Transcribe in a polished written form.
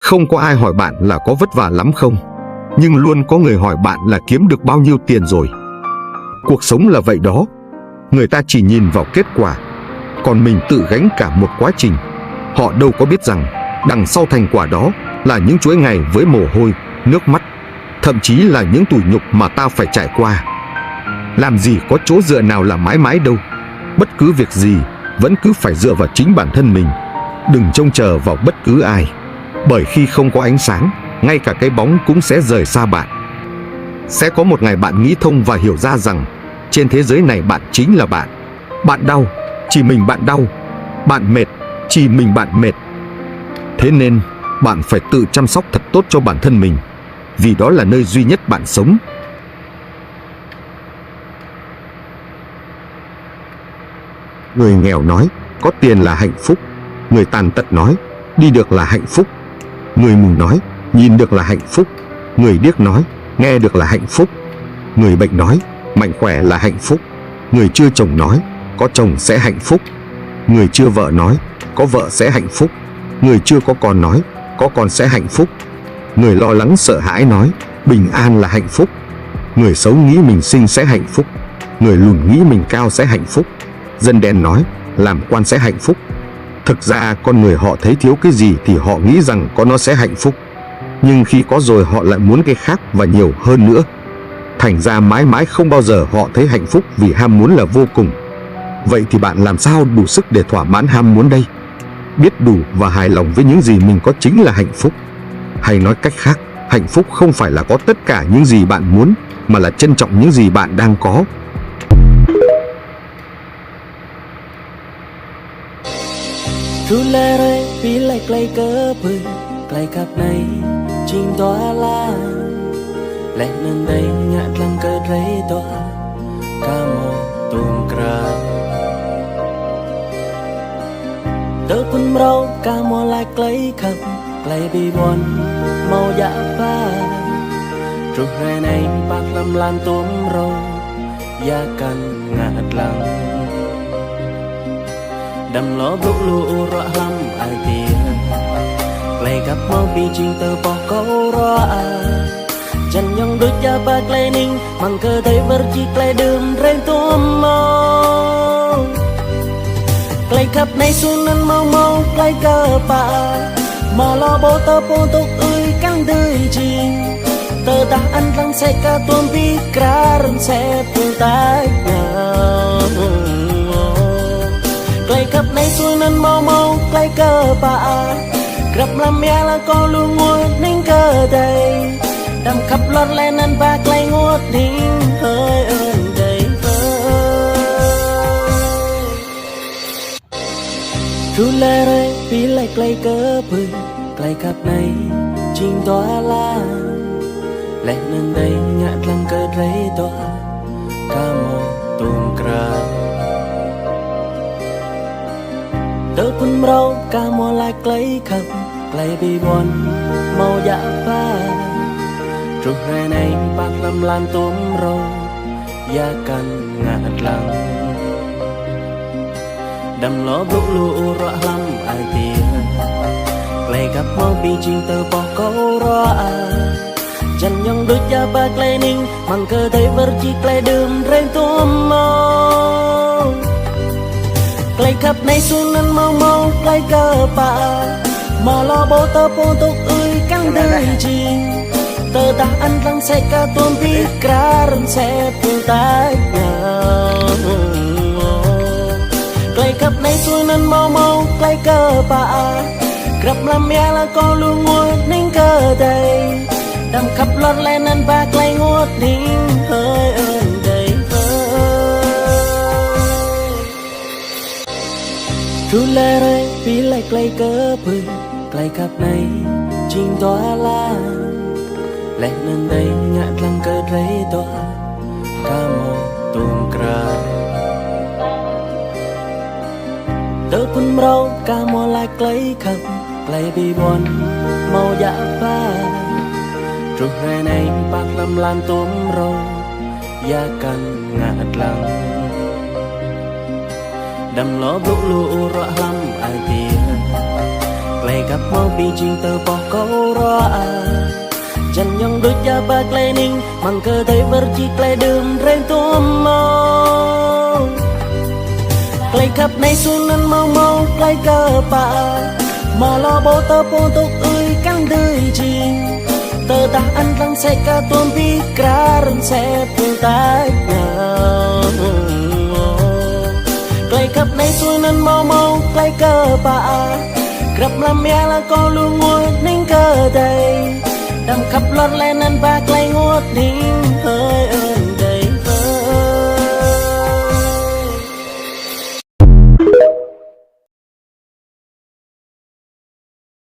Không có ai hỏi bạn là có vất vả lắm không, nhưng luôn có người hỏi bạn là kiếm được bao nhiêu tiền rồi. Cuộc sống là vậy đó, người ta chỉ nhìn vào kết quả, còn mình tự gánh cả một quá trình. Họ đâu có biết rằng đằng sau thành quả đó là những chuỗi ngày với mồ hôi, nước mắt, thậm chí là những tủi nhục mà ta phải trải qua. Làm gì có chỗ dựa nào là mãi mãi đâu. Bất cứ việc gì vẫn cứ phải dựa vào chính bản thân mình. Đừng trông chờ vào bất cứ ai, bởi khi không có ánh sáng, ngay cả cái bóng cũng sẽ rời xa bạn. Sẽ có một ngày bạn nghĩ thông và hiểu ra rằng trên thế giới này bạn chính là bạn. Bạn đau, chỉ mình bạn đau. Bạn mệt, chỉ mình bạn mệt. Thế nên bạn phải tự chăm sóc thật tốt cho bản thân mình, vì đó là nơi duy nhất bạn sống. Người nghèo nói có tiền là hạnh phúc. Người tàn tật nói đi được là hạnh phúc. Người mù nói nhìn được là hạnh phúc. Người điếc nói nghe được là hạnh phúc. Người bệnh nói mạnh khỏe là hạnh phúc. Người chưa chồng nói có chồng sẽ hạnh phúc. Người chưa vợ nói có vợ sẽ hạnh phúc. Người chưa có con nói có con sẽ hạnh phúc. Người lo lắng sợ hãi nói bình an là hạnh phúc. Người xấu nghĩ mình xinh sẽ hạnh phúc. Người lùn nghĩ mình cao sẽ hạnh phúc. Dân đen nói làm quan sẽ hạnh phúc. Thực ra con người họ thấy thiếu cái gì thì họ nghĩ rằng có nó sẽ hạnh phúc, nhưng khi có rồi họ lại muốn cái khác và nhiều hơn nữa. Thành ra mãi mãi không bao giờ họ thấy hạnh phúc, vì ham muốn là vô cùng. Vậy thì bạn làm sao đủ sức để thỏa mãn ham muốn đây? Biết đủ và hài lòng với những gì mình có chính là hạnh phúc. Hay nói cách khác, hạnh phúc không phải là có tất cả những gì bạn muốn, mà là trân trọng những gì bạn đang có. Rú lê rê vì lại clay cớ bừng clay cặp này chinh tỏa la lẽ nên đây ngạn lăng cơ rây tỏa ca mô tùm cra tớ quân râu ca mô lại clay khắp clay bị buồn màu dạ ba rồi ngày này bạc lâm lan tùm râu gia căn ngạn lăng đầm ló bốc lụa rõ lắm ai tiền clay gặp mau bị chinh tơ bỏ câu rõ chân nhong đôi cha ba clay ninh mang cơ thể vỡ chi clay đơm rèn tuôn màu clay khắp này xuống năn mau mau clay cơ pa mà lo bố tơ bố tục ơi căng đời chi tơ ta ăn lăng sẽ cả tuôn bi kra rừng sẽ tuôn tay nhau clay khắp này xuống năn mau mau clay cơ pa gặp làm mẹ là con luôn ngồi nín cơ đầy đầm khắp lót lên năn ba clay ngót nín hơi ơn đầy vơi rú lê rê vì lại clay cơ bừng clay khắp này chinh tỏa la lẽ nên đây ngạn lăng cơ rây tỏa ca mô tùm cra tớ quân râu ca mô lại clay khắp clay bị buồn màu dạ ba rồi ngày này bạc lâm lan tùm râu gia căn ngạn lăng đầm ló bốc lụa rõ lắm ai tiền clay gặp mau bị chinh tơ bỏ câu rõ chân nhong đôi cha ba clay ninh mang cơ thể vỡ chi clay đơm rèn tuôn màu clay khắp này xuống năn mau mau clay cơ pa mà lo bố tơ bố tục ơi căng đời chi tơ ta ăn lăng sẽ cả tuôn bi kra rừng sẽ tuôn tay nhau clay khắp này xuống năn mau mau clay cơ pa gặp làm mẹ là con luôn ngồi nín cơ đầy đầm khắp lót lên năn ba clay ngót nín hơi ơn đầy rú lê rê vì lại clay cớ bừng clay khắp này chinh tỏa la lẽ nên đây ngạn lăng cơ rây tỏa ca mô tùm cra tớ quân râu ca mô lại clay khắp clay bị buồn màu dạ ba rồi ngày này bạc lâm lan tùm râu gia căn ngạn lăng đầm ló bốc lụa rõ lắm ai tiền clay gặp mau bị chinh tơ bỏ câu ba clay ninh mang cơ thấy vợ chỉ clay đường rèn tuôn màu clay khắp này xuống nên mau mau clay cơ pa mà lo bố tơ bố tục ơi căng đời chi tơ ta ăn lăng sẽ cả tuôn bi cả rừng sẽ phương tái nhau clay khắp này xuống nên mau mau clay cơ pa gặp làm mẹ là con luôn ngồi nín cơ đầy đâm khắp lót lên nên ba clay ngốt nín hơi ơn